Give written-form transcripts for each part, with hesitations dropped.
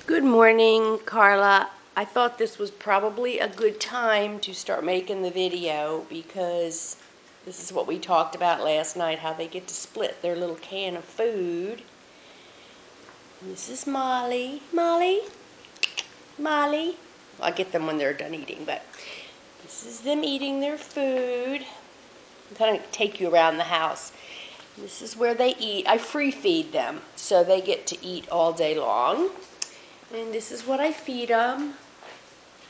Good morning, Carla. I thought this was probably a good time to start making the video because this is what we talked about last night, how they get to split their little can of food. And this is Molly. Molly? Molly? I'll get them when they're done eating, but this is them eating their food. I'm kind of take you around the house. This is where they eat. I free feed them, so they get to eat all day long. And this is what I feed them.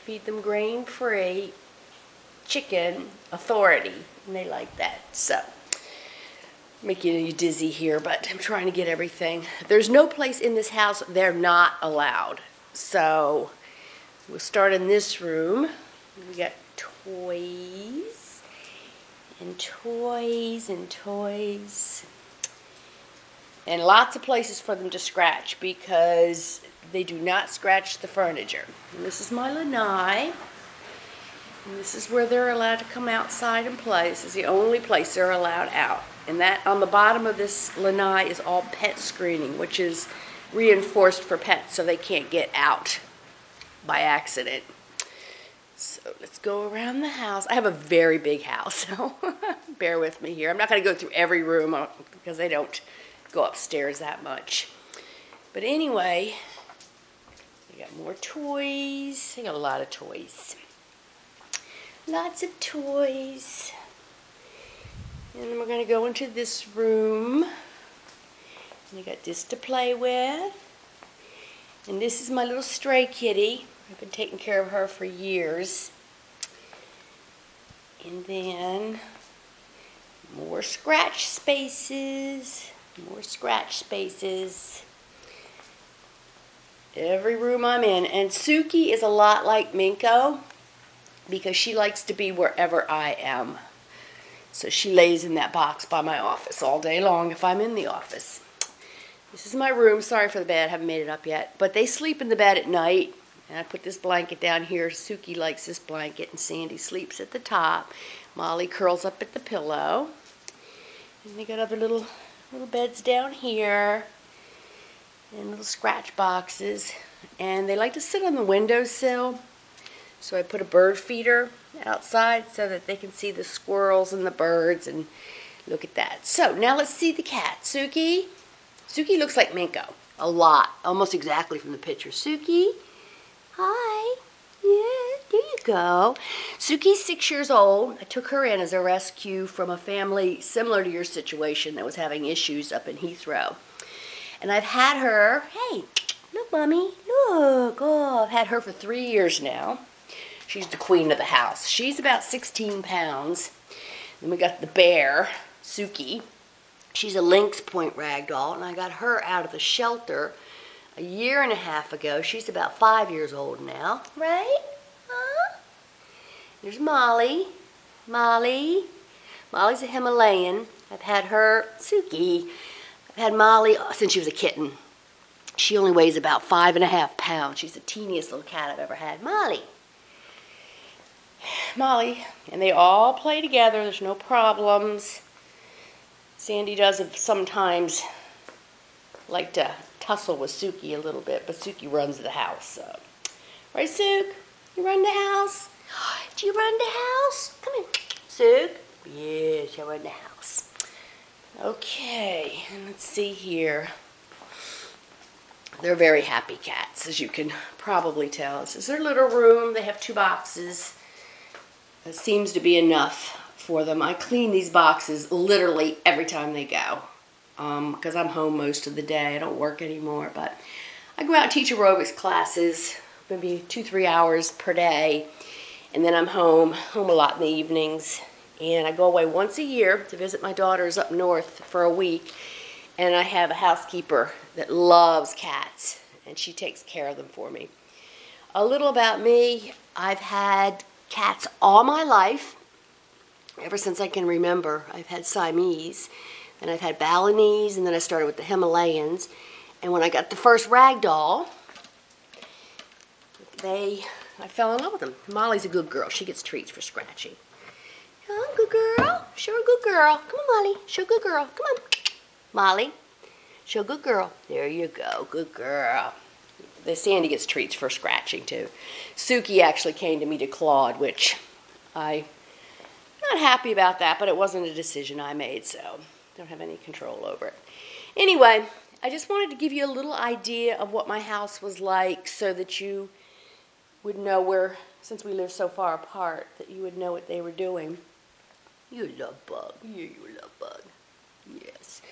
Feed them grain-free chicken authority, and they like that. So, making you dizzy here, but I'm trying to get everything. There's no place in this house they're not allowed. So, we'll start in this room. We got toys, and toys, and toys. And lots of places for them to scratch because they do not scratch the furniture. And this is my lanai. And this is where they're allowed to come outside and play. This is the only place they're allowed out. And that on the bottom of this lanai is all pet screening, which is reinforced for pets so they can't get out by accident. So let's go around the house. I have a very big house, so bear with me here. I'm not going to go through every room because they don't go upstairs that much. But anyway, we got more toys. I got a lot of toys. Lots of toys. And then we're going to go into this room. And I got this to play with. And this is my little stray kitty. I've been taking care of her for years. And then more scratch spaces. More scratch spaces. Every room I'm in. And Suki is a lot like Minko because she likes to be wherever I am. So she lays in that box by my office all day long if I'm in the office. This is my room. Sorry for the bed. I haven't made it up yet. But they sleep in the bed at night. And I put this blanket down here. Suki likes this blanket and Sandi sleeps at the top. Molly curls up at the pillow. And they got other little beds down here. And little scratch boxes. And they like to sit on the windowsill. So I put a bird feeder outside so that they can see the squirrels and the birds and look at that. So now let's see the cat. Suki? Suki looks like Minko. A lot. Almost exactly from the picture. Suki? Hi. Yeah, there you go. Suki's 6 years old. I took her in as a rescue from a family similar to your situation that was having issues up in Heathrow. And I've had her, hey, look, Mommy, look. Oh, I've had her for 3 years now. She's the queen of the house. She's about 16 pounds. Then we got the bear, Suki. She's a lynx point ragdoll, and I got her out of the shelter a year and a half ago. She's about 5 years old now, right? Huh? There's Molly. Molly. Molly's a Himalayan. I've had her, Suki. I've had Molly since she was a kitten. She only weighs about 5.5 pounds. She's the teeniest little cat I've ever had. Molly. Molly. And they all play together. There's no problems. Sandi does sometimes like to tussle with Suki a little bit, but Suki runs the house. So. Right, Suk? You run the house? Do you run the house? Come in. Suk? Yes, I run the house. Okay, and let's see here. They're very happy cats, as you can probably tell. This is their little room. They have 2 boxes. It seems to be enough for them. I clean these boxes literally every time they go. Because I'm home most of the day. I don't work anymore, but I go out and teach aerobics classes, maybe 2-3 hours per day, and then I'm home a lot in the evenings, and I go away once a year to visit my daughters up north for a week, and I have a housekeeper that loves cats, and she takes care of them for me. A little about me: I've had cats all my life, ever since I can remember. I've had Siamese. And I've had Balinese, and then I started with the Himalayans. And when I got the first ragdoll, I fell in love with them. Molly's a good girl. She gets treats for scratching. Oh, good girl. Show her good girl. Come on, Molly. Show good girl. Come on. Molly, show good girl. There you go. Good girl. Sandi gets treats for scratching too. Suki actually came to me to Claude, which I'm not happy about that, but it wasn't a decision I made, so don't have any control over it. Anyway, I just wanted to give you a little idea of what my house was like so that you would know where, since we live so far apart, that you would know what they were doing. You love Bug. Yeah, you love Bug. Yes.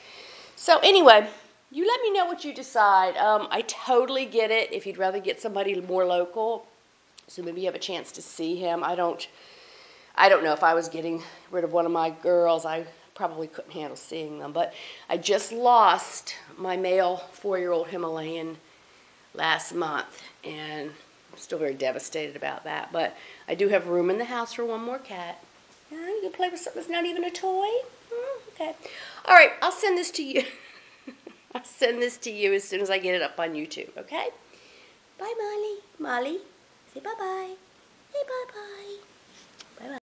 So anyway, you let me know what you decide. I totally get it if you'd rather get somebody more local, so maybe you have a chance to see him. I don't know if I was getting rid of one of my girls, I probably couldn't handle seeing them. But I just lost my male 4-year-old Himalayan last month, and I'm still very devastated about that. But I do have room in the house for one more cat. You can play with something that's not even a toy? Okay. All right, I'll send this to you. I'll send this to you as soon as I get it up on YouTube, okay? Bye, Molly. Molly, say bye-bye. Say bye.